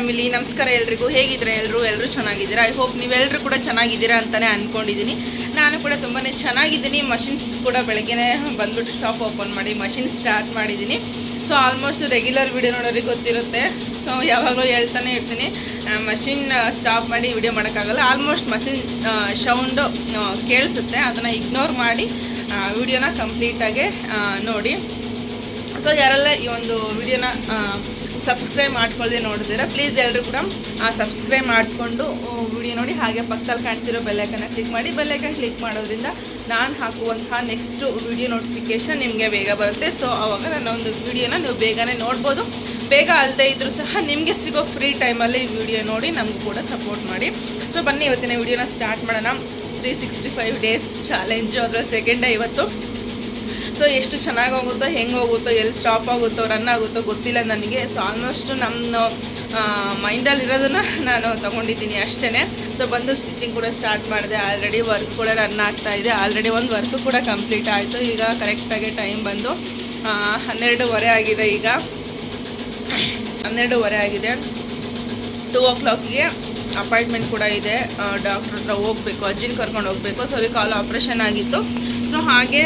Family, ನಮಸ್ಕಾರ ಎಲ್ರಿಗೂ. ಹೇಗಿದ್ದೀರಾ ಎಲ್ಲರೂ ಚೆನ್ನಾಗಿದ್ದೀರಾ? ಐ ಹೋಪ್ ನೀವೆಲ್ಲರೂ ಕೂಡ ಚೆನ್ನಾಗಿದ್ದೀರಾ ಅಂತಲೇ ಅಂದ್ಕೊಂಡಿದ್ದೀನಿ. ನಾನು ಕೂಡ ತುಂಬಾ ಚೆನ್ನಾಗಿದ್ದೀನಿ. ಮಷಿನ್ಸ್ ಕೂಡ ಬೆಳಗ್ಗೆನೇ ಬಂದುಬಿಟ್ಟು ಶಾಪ್ ಓಪನ್ ಮಾಡಿ ಮಷಿನ್ ಸ್ಟಾರ್ಟ್ ಮಾಡಿದ್ದೀನಿ. ಸೊ ಆಲ್ಮೋಸ್ಟ್ ರೆಗ್ಯುಲರ್ ವಿಡಿಯೋ ನೋಡೋರಿಗೆ ಗೊತ್ತಿರುತ್ತೆ. ಸೊ ಯಾವಾಗಲೂ ಹೇಳ್ತಾನೆ ಇರ್ತೀನಿ, ಮಷಿನ್ ಸ್ಟಾಪ್ ಮಾಡಿ ವಿಡಿಯೋ ಮಾಡೋಕ್ಕಾಗಲ್ಲ. ಆಲ್ಮೋಸ್ಟ್ ಮಷಿನ್ ಸೌಂಡು ಕೇಳಿಸುತ್ತೆ, ಅದನ್ನು ಇಗ್ನೋರ್ ಮಾಡಿ ವಿಡಿಯೋನ ಕಂಪ್ಲೀಟಾಗಿ ನೋಡಿ. ಸೊ ಯಾರೆಲ್ಲ ಈ ಒಂದು ವಿಡಿಯೋನ ಸಬ್ಸ್ಕ್ರೈಬ್ ಮಾಡ್ಕೊಳ್ಳದೆ ನೋಡಿದ್ದೀರಾ, ಪ್ಲೀಸ್ ಎಲ್ಲರೂ ಕೂಡ ಸಬ್ಸ್ಕ್ರೈಬ್ ಮಾಡಿಕೊಂಡು ವಿಡಿಯೋ ನೋಡಿ. ಹಾಗೆ ಪಕ್ಕದಲ್ಲಿ ಕಾಣ್ತಿರೋ ಬೆಲ್ಲೈಕನ್ನ ಕ್ಲಿಕ್ ಮಾಡಿ. ಬೆಲ್ಲೈಕನ್ ಕ್ಲಿಕ್ ಮಾಡೋದ್ರಿಂದ ನಾನು ಹಾಕುವಂತಹ ನೆಕ್ಸ್ಟು ವಿಡಿಯೋ ನೋಟಿಫಿಕೇಷನ್ ನಿಮಗೆ ಬೇಗ ಬರುತ್ತೆ. ಸೊ ಆವಾಗ ನನ್ನ ಒಂದು ವಿಡಿಯೋನ ನೀವು ಬೇಗನೆ ನೋಡ್ಬೋದು. ಬೇಗ ಅಲ್ಲದೆ ಇದ್ದರೂ ಸಹ ನಿಮಗೆ ಸಿಗೋ ಫ್ರೀ ಟೈಮಲ್ಲಿ ವಿಡಿಯೋ ನೋಡಿ ನಮಗೂ ಕೂಡ ಸಪೋರ್ಟ್ ಮಾಡಿ. ಸೊ ಬನ್ನಿ ಇವತ್ತಿನ ವಿಡಿಯೋನ ಸ್ಟಾರ್ಟ್ ಮಾಡೋಣ. 365 ಡೇಸ್ ಚಾಲೆಂಜು, ಅದರ ಸೆಕೆಂಡ್ ಡೇ ಇವತ್ತು. ಸೊ ಎಷ್ಟು ಚೆನ್ನಾಗಿ ಹೋಗುತ್ತೋ, ಹೆಂಗೆ ಹೋಗುತ್ತೋ, ಎಲ್ಲಿ ಸ್ಟಾಪ್ ಆಗುತ್ತೋ, ರನ್ ಆಗುತ್ತೋ ಗೊತ್ತಿಲ್ಲ ನನಗೆ. ಸೊ ಆಲ್ಮೋಸ್ಟ್ ನಮ್ಮ ಮೈಂಡಲ್ಲಿರೋದನ್ನು ನಾನು ತೊಗೊಂಡಿದ್ದೀನಿ ಅಷ್ಟೇ. ಸೊ ಬಂದು ಸ್ಟಿಚಿಂಗ್ ಕೂಡ ಸ್ಟಾರ್ಟ್ ಮಾಡಿದೆ. ಆಲ್ರೆಡಿ ವರ್ಕ್ ಕೂಡ ರನ್ ಆಗ್ತಾಯಿದೆ. ಆಲ್ರೆಡಿ ಒಂದು ವರ್ಕು ಕೂಡ ಕಂಪ್ಲೀಟ್ ಆಯಿತು. ಈಗ ಕರೆಕ್ಟಾಗಿ ಟೈಮ್ ಬಂದು 12:30 ಆಗಿದೆ. ಈಗ 12:30 ಆಗಿದೆ. 2 o'clockಗೆ ಅಪಾಯಿಂಟ್ಮೆಂಟ್ ಕೂಡ ಇದೆ. ಡಾಕ್ಟ್ರ್ ಹತ್ರ ಹೋಗಬೇಕು, ಅಜ್ಜಿನ ಕರ್ಕೊಂಡು ಹೋಗಬೇಕು. ಸೊ ಅವ್ರಿಗೆ ಕಾಲು ಆಪ್ರೇಷನ್ ಆಗಿತ್ತು. ಸೊ ಹಾಗೆ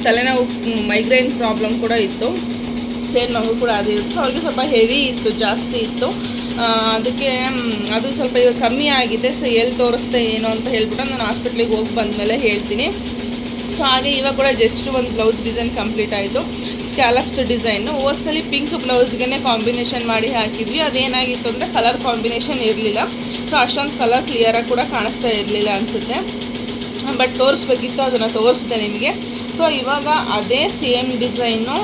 ತಲೆನೋವು, ಮೈಗ್ರೇನ್ ಪ್ರಾಬ್ಲಮ್ ಕೂಡ ಇತ್ತು. ಸೇಮ್ ಮಗು ಕೂಡ ಅದಿತ್ತು. ಸೊ ಅವ್ರಿಗೆ ಸ್ವಲ್ಪ ಹೆವಿ ಇತ್ತು, ಜಾಸ್ತಿ ಇತ್ತು. ಅದಕ್ಕೆ ಅದು ಸ್ವಲ್ಪ ಇವಾಗ ಕಮ್ಮಿ ಆಗಿದೆ. ಸೊ ಎಲ್ಲಿ ತೋರಿಸ್ದೆ ಏನು ಅಂತ ಹೇಳ್ಬಿಟ್ಟು ನಾನು ಹಾಸ್ಪಿಟ್ಲಿಗೆ ಹೋಗಿ ಬಂದಮೇಲೆ ಹೇಳ್ತೀನಿ. ಸೊ ಹಾಗೆ ಇವಾಗ ಕೂಡ ಜಸ್ಟ್ ಒಂದು ಬ್ಲೌಸ್ ಡಿಸೈನ್ ಕಂಪ್ಲೀಟ್ ಆಯಿತು. ಸ್ಕ್ಯಾಲಪ್ಸ್ ಡಿಸೈನು ಹೋದ್ಸಲಿ ಪಿಂಕ್ ಬ್ಲೌಸ್ಗೆ ಕಾಂಬಿನೇಷನ್ ಮಾಡಿ ಹಾಕಿದ್ವಿ. ಅದೇನಾಗಿತ್ತು ಅಂದರೆ ಕಲರ್ ಕಾಂಬಿನೇಷನ್ ಇರಲಿಲ್ಲ. ಸೊ ಅಷ್ಟೊಂದು ಕಲರ್ ಕ್ಲಿಯರಾಗಿ ಕೂಡ ಕಾಣಿಸ್ತಾ ಇರಲಿಲ್ಲ ಅನಿಸುತ್ತೆ. ಬಟ್ ತೋರಿಸ್ಬೇಕಿತ್ತು, ಅದನ್ನು ತೋರಿಸ್ದೆ ನಿಮಗೆ. ಸೊ ಇವಾಗ ಅದೇ ಸೇಮ್ ಡಿಸೈನು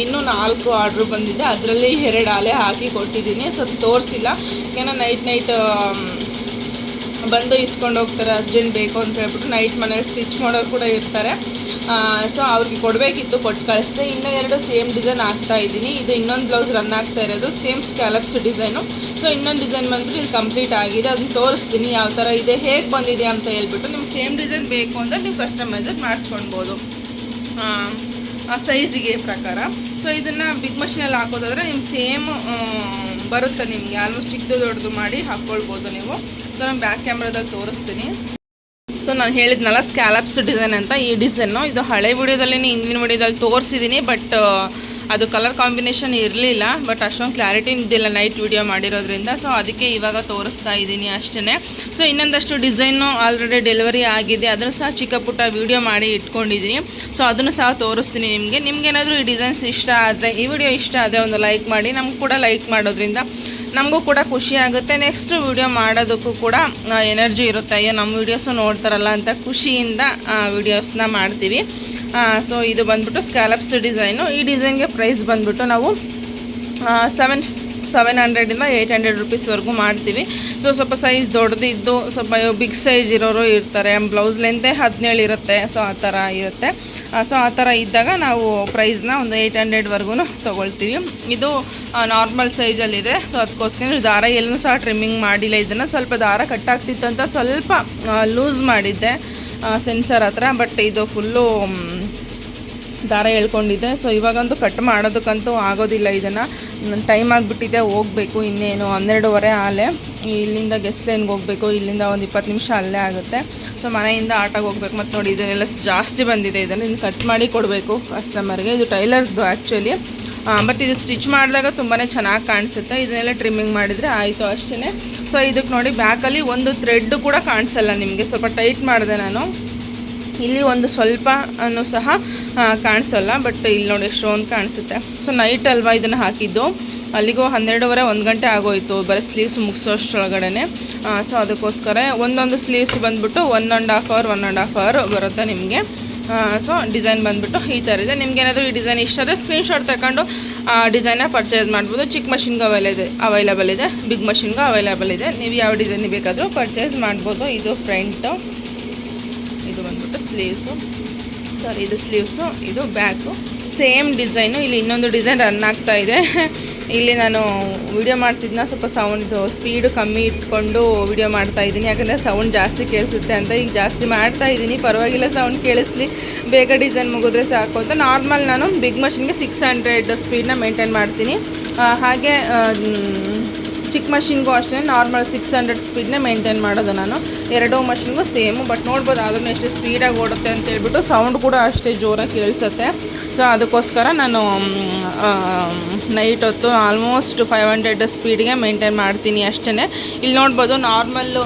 ಇನ್ನೂ 4 ಆರ್ಡ್ರ್ ಬಂದಿದೆ. ಅದರಲ್ಲಿ 2 ಆಲೆ ಹಾಕಿ ಕೊಟ್ಟಿದ್ದೀನಿ. ಸೊ ತೋರಿಸಿಲ್ಲ, ಏನೋ ನೈಟ್ ಬಂದು ಇಸ್ಕೊಂಡು ಹೋಗ್ತಾರೆ, ಅರ್ಜೆಂಟ್ ಬೇಕು ಅಂತ ಹೇಳ್ಬಿಟ್ಟು. ನೈಟ್ ಮನೇಲಿ ಸ್ಟಿಚ್ ಮಾಡೋರು ಕೂಡ ಇರ್ತಾರೆ. ಸೊ ಅವ್ರಿಗೆ ಕೊಡಬೇಕಿತ್ತು, ಕೊಟ್ಟು ಕಳಿಸ್ದೆ. ಇನ್ನೂ 2 ಸೇಮ್ ಡಿಸೈನ್ ಹಾಕ್ತಾಯಿದ್ದೀನಿ. ಇದು ಇನ್ನೊಂದು ಬ್ಲೌಸ್ ರನ್ ಆಗ್ತಾ ಇರೋದು ಸೇಮ್ ಸ್ಕ್ಯಾಲಪ್ಸ್ ಡಿಸೈನು. ಸೊ ಇನ್ನೊಂದು ಡಿಸೈನ್ ಬಂದ್ಬಿಟ್ಟು ಇಲ್ಲಿ ಕಂಪ್ಲೀಟ್ ಆಗಿದೆ. ಅದನ್ನು ತೋರಿಸ್ತೀನಿ ಯಾವ ಥರ ಇದೆ, ಹೇಗೆ ಬಂದಿದೆ ಅಂತ ಹೇಳ್ಬಿಟ್ಟು. ನಿಮ್ಗೆ ಸೇಮ್ ಡಿಸೈನ್ ಬೇಕು ಅಂದರೆ ನೀವು ಕಸ್ಟಮೈಸರ್ ಮಾಡಿಸ್ಕೊಳ್ಬೋದು ಆ ಸೈಜಿಗೆ ಪ್ರಕಾರ. ಸೊ ಇದನ್ನು ಬಿಗ್ ಮಷೀನಲ್ಲಿ ಹಾಕೋದಾದ್ರೆ ನಿಮ್ಗೆ ಸೇಮ್ ಬರುತ್ತೆ. ನಿಮಗೆ ಆಲ್ಮೋಸ್ಟ್ ಚಿಕ್ಕದು ದೊಡ್ಡದು ಮಾಡಿ ಹಾಕ್ಕೊಳ್ಬೋದು ನೀವು. ಸೊ ನಾನು ಬ್ಯಾಕ್ ಕ್ಯಾಮ್ರಾದಲ್ಲಿ ತೋರಿಸ್ತೀನಿ. ಸೊ ನಾನು ಹೇಳಿದ್ನಲ್ಲ ಸ್ಕ್ಯಾಲಪ್ಸ್ ಡಿಸೈನ್ ಅಂತ, ಈ ಡಿಸೈನು ಇದು ಹಳೆ ವಿಡಿಯೋದಲ್ಲಿ ಹಿಂದಿನ ವಿಡಿಯೋದಲ್ಲಿ ತೋರಿಸಿದ್ದೀನಿ. ಬಟ್ ಅದು ಕಲರ್ ಕಾಂಬಿನೇಷನ್ ಇರಲಿಲ್ಲ. ಬಟ್ ಅಷ್ಟೊಂದು ಕ್ಲಾರಿಟಿ ಇದ್ದಿಲ್ಲ ನೈಟ್ ವಿಡಿಯೋ ಮಾಡಿರೋದ್ರಿಂದ. ಸೊ ಅದಕ್ಕೆ ಇವಾಗ ತೋರಿಸ್ತಾ ಇದ್ದೀನಿ ಅಷ್ಟೇ. ಸೊ ಇನ್ನೊಂದಷ್ಟು ಡಿಸೈನು ಆಲ್ರೆಡಿ ಡೆಲಿವರಿ ಆಗಿದೆ. ಅದನ್ನು ಸಹ ಚಿಕ್ಕ ಪುಟ್ಟ ವಿಡಿಯೋ ಮಾಡಿ ಇಟ್ಕೊಂಡಿದ್ದೀನಿ. ಸೊ ಅದನ್ನು ಸಹ ತೋರಿಸ್ತೀನಿ ನಿಮಗೆ. ನಿಮಗೇನಾದರೂ ಈ ಡಿಸೈನ್ಸ್ ಇಷ್ಟ ಆದರೆ, ಈ ವಿಡಿಯೋ ಇಷ್ಟ ಆದರೆ ಒಂದು ಲೈಕ್ ಮಾಡಿ. ನಮಗೂ ಕೂಡ ಲೈಕ್ ಮಾಡೋದ್ರಿಂದ ನಮಗೂ ಕೂಡ ಖುಷಿ ಆಗುತ್ತೆ. ನೆಕ್ಸ್ಟ್ ವಿಡಿಯೋ ಮಾಡೋದಕ್ಕೂ ಕೂಡ ಎನರ್ಜಿ ಇರುತ್ತೆ. ಅಯ್ಯೋ ನಮ್ಮ ವೀಡಿಯೋಸು ನೋಡ್ತಾರಲ್ಲ ಅಂತ ಖುಷಿಯಿಂದ ವೀಡಿಯೋಸ್ನ ಮಾಡ್ತೀವಿ. ಸೊ ಇದು ಬಂದ್ಬಿಟ್ಟು ಸ್ಕ್ಯಾಲಪ್ಸ್ ಡಿಸೈನು. ಈ ಡಿಸೈನ್ಗೆ ಪ್ರೈಸ್ ಬಂದ್ಬಿಟ್ಟು ನಾವು 700ಇಂದ 800 ರೂಪೀಸ್ವರೆಗೂ ಮಾಡ್ತೀವಿ. ಸೊ ಸ್ವಲ್ಪ ಸೈಜ್ ದೊಡ್ಡದಿದ್ದು, ಸ್ವಲ್ಪ ಬಿಗ್ ಸೈಜ್ ಇರೋರು ಇರ್ತಾರೆ. ಬ್ಲೌಸ್ ಲೆಂತೆ 17 ಇರುತ್ತೆ. ಸೊ ಆ ಥರ ಇರುತ್ತೆ. ಸೊ ಆ ಥರ ಇದ್ದಾಗ ನಾವು ಪ್ರೈಸ್ನ ಒಂದು 800ವರೆಗೂ ತೊಗೊಳ್ತೀವಿ. ಇದು ನಾರ್ಮಲ್ ಸೈಜಲ್ಲಿದೆ. ಸೊ ಅದಕ್ಕೋಸ್ಕರ ದಾರ ಎಲ್ಲೂ ಸಹ ಟ್ರಿಮ್ಮಿಂಗ್ ಮಾಡಿಲ್ಲ. ಇದನ್ನು ಸ್ವಲ್ಪ ದಾರ ಕಟ್ಟಾಗ್ತಿತ್ತು ಅಂತ ಸ್ವಲ್ಪ ಲೂಸ್ ಮಾಡಿದ್ದೆ ಸೆನ್ಸರ್ ಹತ್ರ. ಬಟ್ ಇದು ಫುಲ್ಲು ದಾರ ಎಳ್ಕೊಂಡಿದ್ದೆ. ಸೊ ಇವಾಗಂತೂ ಕಟ್ ಮಾಡೋದಕ್ಕಂತೂ ಆಗೋದಿಲ್ಲ. ಇದನ್ನು ಟೈಮ್ ಆಗಿಬಿಟ್ಟಿದೆ, ಹೋಗಬೇಕು. ಇನ್ನೇನು 12:30 ಆಲೆ. ಇಲ್ಲಿಂದ ಗೆಸ್ಟ್ ಲೈನ್ಗೆ ಹೋಗಬೇಕು. ಇಲ್ಲಿಂದ ಒಂದು 20 ನಿಮಿಷ ಅಲ್ಲೇ ಆಗುತ್ತೆ. ಸೊ ಮನೆಯಿಂದ ಆಟೋಗೆ ಹೋಗ್ಬೇಕು. ಮತ್ತು ನೋಡಿ ಇದನ್ನೆಲ್ಲ ಜಾಸ್ತಿ ಬಂದಿದೆ. ಇದನ್ನು ಕಟ್ ಮಾಡಿ ಕೊಡಬೇಕು ಕಸ್ಟಮರ್ಗೆ. ಇದು ಟೈಲರ್ದು ಆ್ಯಕ್ಚುಲಿ. ಬಟ್ ಇದು ಸ್ಟಿಚ್ ಮಾಡಿದಾಗ ತುಂಬಾ ಚೆನ್ನಾಗಿ ಕಾಣಿಸುತ್ತೆ. ಇದನ್ನೆಲ್ಲ ಟ್ರಿಮ್ಮಿಂಗ್ ಮಾಡಿದರೆ ಆಯಿತು ಅಷ್ಟೇ. ಸೊ ಇದಕ್ಕೆ ನೋಡಿ ಬ್ಯಾಕಲ್ಲಿ ಒಂದು ಥ್ರೆಡ್ ಕೂಡ ಕಾಣಿಸಲ್ಲ ನಿಮಗೆ. ಸ್ವಲ್ಪ ಟೈಟ್ ಮಾಡಿದೆ ನಾನು. ಇಲ್ಲಿ ಒಂದು ಸ್ವಲ್ಪ ಸಹ ಕಾಣಿಸಲ್ಲ. ಬಟ್ ಇಲ್ಲಿ ನೋಡಿ ಎಷ್ಟೊಂದು ಕಾಣಿಸುತ್ತೆ. ಸೊ ನೈಟ್ ಅಲ್ವಾ ಇದನ್ನು ಹಾಕಿದ್ದು. ಅಲ್ಲಿಗೂ 12:30 1 ಗಂಟೆ ಆಗೋಯಿತು ಬರೀ ಸ್ಲೀವ್ಸ್ ಮುಗಿಸೋಷ್ಟ್ರೊಳಗಡೆ. ಸೊ ಅದಕ್ಕೋಸ್ಕರ ಒಂದೊಂದು ಸ್ಲೀವ್ಸ್ ಬಂದುಬಿಟ್ಟು 1.5 ಅವರ್ ಬರುತ್ತೆ ನಿಮಗೆ. ಸೊ ಡಿಸೈನ್ ಬಂದುಬಿಟ್ಟು ಈ ಥರ ಇದೆ. ನಿಮ್ಗೇನಾದರೂ ಈ ಡಿಸೈನ್ ಇಷ್ಟ ಆದರೆ ಸ್ಕ್ರೀನ್ಶಾಟ್ ತಗೊಂಡು ಡಿಸೈನ್ನ ಪರ್ಚೇಸ್ ಮಾಡ್ಬೋದು. ಚಿಕ್ಕ ಮಷಿನ್ಗೆ ಅವೈಲೇಬಲ್ ಇದೆ, ಬಿಗ್ ಮಷಿನ್ಗೆ ಅವೈಲೇಬಲ್ ಇದೆ. ನೀವು ಯಾವ ಡಿಸೈನ್ ಬೇಕಾದರೂ ಪರ್ಚೇಸ್ ಮಾಡ್ಬೋದು. ಇದು ಫ್ರಂಟು, ಇದು ಬಂದ್ಬಿಟ್ಟು ಸ್ಲೀವ್ಸು, ಸಾರಿ ಇದು ಸ್ಲೀವ್ಸು, ಇದು ಬ್ಯಾಕು. Same design. ಇಲ್ಲಿ ಇನ್ನೊಂದು ಡಿಸೈನ್ ರನ್ ಆಗ್ತಾ ಇದೆ. ಇಲ್ಲಿ ನಾನು ವಿಡಿಯೋ ಮಾಡ್ತಿದ್ನ ಸ್ವಲ್ಪ ಸೌಂಡ್ದು ಸ್ಪೀಡು ಕಮ್ಮಿ ಇಟ್ಕೊಂಡು ವಿಡಿಯೋ ಮಾಡ್ತಾಯಿದ್ದೀನಿ. ಯಾಕಂದರೆ ಸೌಂಡ್ ಜಾಸ್ತಿ ಕೇಳಿಸುತ್ತೆ ಅಂತ. ಈಗ ಜಾಸ್ತಿ ಮಾಡ್ತಾಯಿದ್ದೀನಿ, ಪರವಾಗಿಲ್ಲ ಸೌಂಡ್ ಕೇಳಿಸ್ಲಿ, ಬೇಗ ಡಿಸೈನ್ ಮುಗಿದ್ರೆ ಸಾಕು ಅಂತ. ನಾರ್ಮಲ್ ನಾನು ಬಿಗ್ ಮಷಿನ್ಗೆ 600 ಸ್ಪೀಡನ್ನ ಮೇಂಟೈನ್ ಮಾಡ್ತೀನಿ. ಹಾಗೆ ಚಿಕ್ಕ ಮಷಿನ್ಗೂ ಅಷ್ಟೇ ನಾರ್ಮಲ್ 600 ಸ್ಪೀಡ್ನೇ ಮೇಂಟೈನ್ ಮಾಡೋದು ನಾನು. ಎರಡೂ ಮಷಿನ್ಗೂ ಸೇಮು. ಬಟ್ ನೋಡ್ಬೋದು ಆದ್ರೂ ಎಷ್ಟು ಸ್ಪೀಡಾಗಿ ಓಡುತ್ತೆ ಅಂತ ಹೇಳ್ಬಿಟ್ಟು. ಸೌಂಡ್ ಕೂಡ ಅಷ್ಟೇ ಜೋರಾಗಿ ಕೇಳಿಸುತ್ತೆ. ಸೊ ಅದಕ್ಕೋಸ್ಕರ ನಾನು ನೈಟ್ ಹೊತ್ತು ಆಲ್ಮೋಸ್ಟ್ 500 ಸ್ಪೀಡ್ಗೆ ಮೇಂಟೈನ್ ಮಾಡ್ತೀನಿ ಅಷ್ಟೇ. ಇಲ್ಲಿ ನೋಡ್ಬೋದು ನಾರ್ಮಲ್ಲು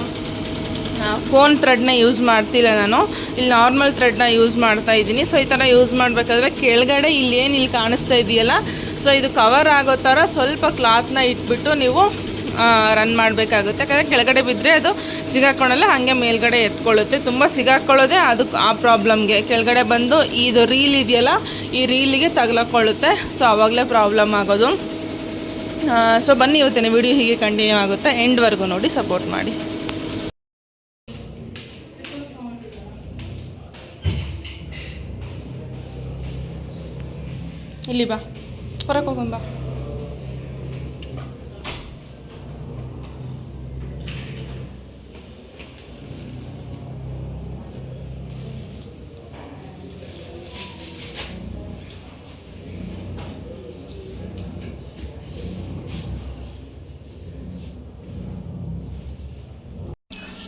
ಫೋನ್ ಥ್ರೆಡ್ನ ಯೂಸ್ ಮಾಡ್ತಿಲ್ಲ ನಾನು, ಇಲ್ಲಿ ನಾರ್ಮಲ್ ಥ್ರೆಡ್ನ ಯೂಸ್ ಮಾಡ್ತಾ ಇದ್ದೀನಿ. ಸೊ ಈ ಥರ ಯೂಸ್ ಮಾಡಬೇಕಾದ್ರೆ ಕೆಳಗಡೆ ಇಲ್ಲಿ ಕಾಣಿಸ್ತಾ ಇದೆಯಲ್ಲ, ಸೊ ಇದು ಕವರ್ ಆಗೋ ಥರ ಸ್ವಲ್ಪ ಕ್ಲಾತ್ನ ಇಟ್ಬಿಟ್ಟು ನೀವು ರನ್ ಮಾಡಬೇಕಾಗುತ್ತೆ. ಯಾಕಂದರೆ ಕೆಳಗಡೆ ಬಿದ್ದರೆ ಅದು ಸಿಗಾಕೊಳ್ಳಲ್ಲ, ಹಾಗೆ ಮೇಲ್ಗಡೆ ಎತ್ಕೊಳ್ಳುತ್ತೆ. ತುಂಬ ಸಿಗಾಕೊಳ್ಳೋದೆ ಅದು ಆ ಪ್ರಾಬ್ಲಮ್ಗೆ. ಕೆಳಗಡೆ ಬಂದು ಇದು ರೀಲ್ ಇದೆಯಲ್ಲ, ಈ ರೀಲಿಗೆ ತಗಲಕೊಳ್ಳುತ್ತೆ. ಸೊ ಆವಾಗಲೇ ಪ್ರಾಬ್ಲಮ್ ಆಗೋದು. ಸೊ ಬನ್ನಿ ಇವತ್ತಿನ ವಿಡಿಯೋ ಹೀಗೆ ಕಂಟಿನ್ಯೂ ಆಗುತ್ತೆ, ಎಂಡ್ವರೆಗೂ ನೋಡಿ ಸಪೋರ್ಟ್ ಮಾಡಿ. ಇಲ್ಲಿ ಬಾ, ಹೊರಗೆ ಹೋಗಂಬ.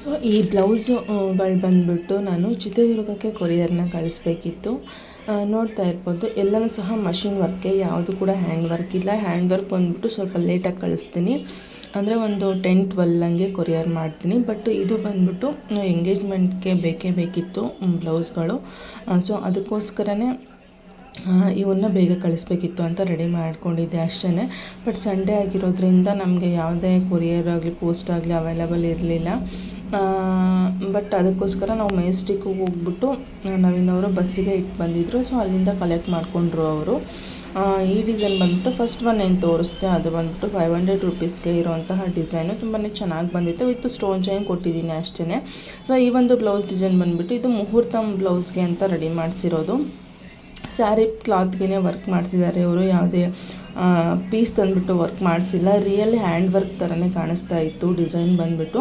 ಸೊ ಈ ಬ್ಲೌಸ್ಗಳು ಬಂದುಬಿಟ್ಟು ನಾನು ಚಿತ್ರದುರ್ಗಕ್ಕೆ ಕೊರಿಯರ್ನ ಕಳಿಸ್ಬೇಕಿತ್ತು. ನೋಡ್ತಾ ಇರ್ಬೋದು ಎಲ್ಲನೂ ಸಹ ಮಷಿನ್ ವರ್ಕೆ, ಯಾವುದು ಕೂಡ ಹ್ಯಾಂಡ್ ವರ್ಕ್ ಇಲ್ಲ. ಹ್ಯಾಂಡ್ ವರ್ಕ್ ಬಂದುಬಿಟ್ಟು ಸ್ವಲ್ಪ ಲೇಟಾಗಿ ಕಳಿಸ್ತೀನಿ, ಅಂದರೆ ಒಂದು 10-12 ಹಂಗೆ ಕೊರಿಯರ್ ಮಾಡ್ತೀನಿ. ಬಟ್ ಇದು ಬಂದುಬಿಟ್ಟು ಎಂಗೇಜ್ಮೆಂಟ್ಗೆ ಬೇಕಿತ್ತು ಬ್ಲೌಸ್ಗಳು. ಸೊ ಅದಕ್ಕೋಸ್ಕರನೇ ಇವನ್ನ ಬೇಗ ಕಳಿಸ್ಬೇಕಿತ್ತು ಅಂತ ರೆಡಿ ಮಾಡ್ಕೊಂಡಿದ್ದೆ ಅಷ್ಟೇ. ಬಟ್ ಸಂಡೇ ಆಗಿರೋದ್ರಿಂದ ನಮಗೆ ಯಾವುದೇ ಕೊರಿಯರ್ ಆಗಲಿ ಪೋಸ್ಟ್ ಆಗಲಿ ಅವೈಲಬಲ್ ಇರಲಿಲ್ಲ. ಬಟ್ ಅದಕ್ಕೋಸ್ಕರ ನಾವು ಮೆಜೆಸ್ಟಿಕ್ಗೆ ಹೋಗ್ಬಿಟ್ಟು ನವೀನವರು ಬಸ್ಸಿಗೆ ಇಟ್ಟು ಬಂದಿದ್ದರು. ಸೊ ಅಲ್ಲಿಂದ ಕಲೆಕ್ಟ್ ಮಾಡಿಕೊಂಡ್ರು ಅವರು. ಈ ಡಿಸೈನ್ ಬಂದುಬಿಟ್ಟು ಫಸ್ಟ್ ಒನ್ ಏನು ತೋರಿಸ್ತೆ ಅದು ಬಂದುಬಿಟ್ಟು 500 ರುಪೀಸ್ಗೆ ಇರೋಂತಹ ಡಿಸೈನು. ತುಂಬಾ ಚೆನ್ನಾಗಿ ಬಂದಿತ್ತು. ವಿತ್ ಸ್ಟೋನ್ ಚೈನ್ ಕೊಟ್ಟಿದ್ದೀನಿ ಅಷ್ಟೇ. ಸೊ ಈ ಒಂದು ಬ್ಲೌಸ್ ಡಿಸೈನ್ ಬಂದುಬಿಟ್ಟು ಇದು ಮುಹೂರ್ತಮ್ ಬ್ಲೌಸ್ಗೆ ಅಂತ ರೆಡಿ ಮಾಡಿಸಿರೋದು. ಸ್ಯಾರಿ ಕ್ಲಾತ್ಗೆ ವರ್ಕ್ ಮಾಡಿಸಿದ್ದಾರೆ ಇವರು, ಯಾವುದೇ ಪೀಸ್ ತಂದುಬಿಟ್ಟು ವರ್ಕ್ ಮಾಡಿಸಿಲ್ಲ. ರಿಯಲ್ ಹ್ಯಾಂಡ್ ವರ್ಕ್ ಥರನೇ ಕಾಣಿಸ್ತಾ ಇತ್ತು ಡಿಸೈನ್ ಬಂದುಬಿಟ್ಟು.